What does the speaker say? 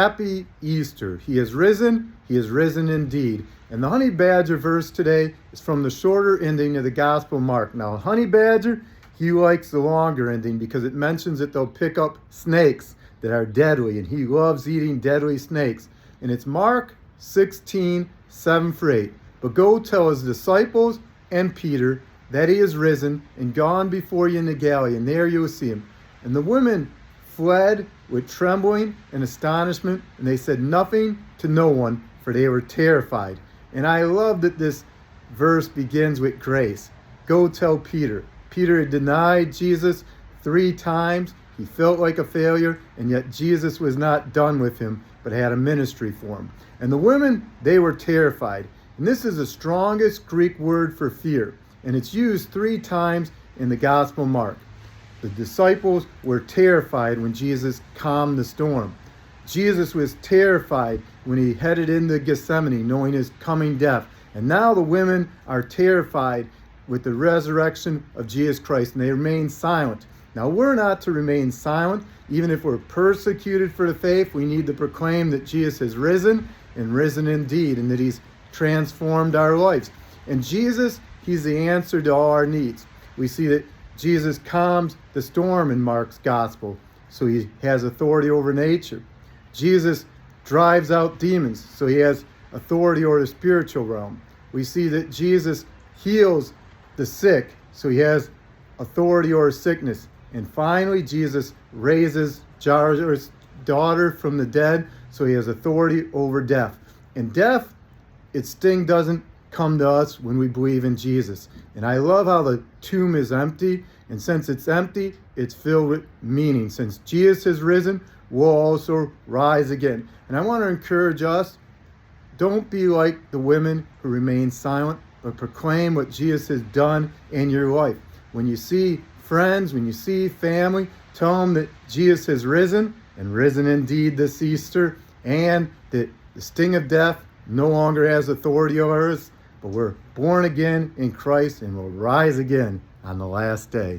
Happy Easter. He is risen. He is risen indeed. And the honey badger verse today is from the shorter ending of the Gospel of Mark. Now, honey badger, he likes the longer ending because it mentions that they'll pick up snakes that are deadly, and he loves eating deadly snakes. And it's Mark 16, 7-8. But go tell his disciples and Peter that he is risen and gone before you into Galilee, and there you will see him. And the women fled with trembling and astonishment, and they said nothing to no one, for they were terrified. And I love that this verse begins with grace. Go tell Peter. Peter had denied Jesus 3 times. He felt like a failure, and yet Jesus was not done with him, but had a ministry for him. And the women, they were terrified. And this is the strongest Greek word for fear, and it's used 3 times in the Gospel of Mark. The disciples were terrified when Jesus calmed the storm. Jesus was terrified when he headed into Gethsemane, knowing his coming death. And now the women are terrified with the resurrection of Jesus Christ, and they remain silent. Now, we're not to remain silent. Even if we're persecuted for the faith, we need to proclaim that Jesus has risen, and risen indeed, and that he's transformed our lives. And Jesus, he's the answer to all our needs. We see that Jesus calms the storm in Mark's gospel, so he has authority over nature. Jesus drives out demons, so he has authority over the spiritual realm. We see that Jesus heals the sick, so he has authority over sickness. And finally, Jesus raises Jairus' daughter from the dead, so he has authority over death. And death, its sting doesn't come to us when we believe in Jesus. And I love how the tomb is empty, and since it's empty, it's filled with meaning. Since Jesus has risen, we'll also rise again. And I want to encourage us, don't be like the women who remain silent, but proclaim what Jesus has done in your life. When you see friends, when you see family, tell them that Jesus has risen, and risen indeed this Easter, and that the sting of death no longer has authority over us, but we're born again in Christ and will rise again on the last day.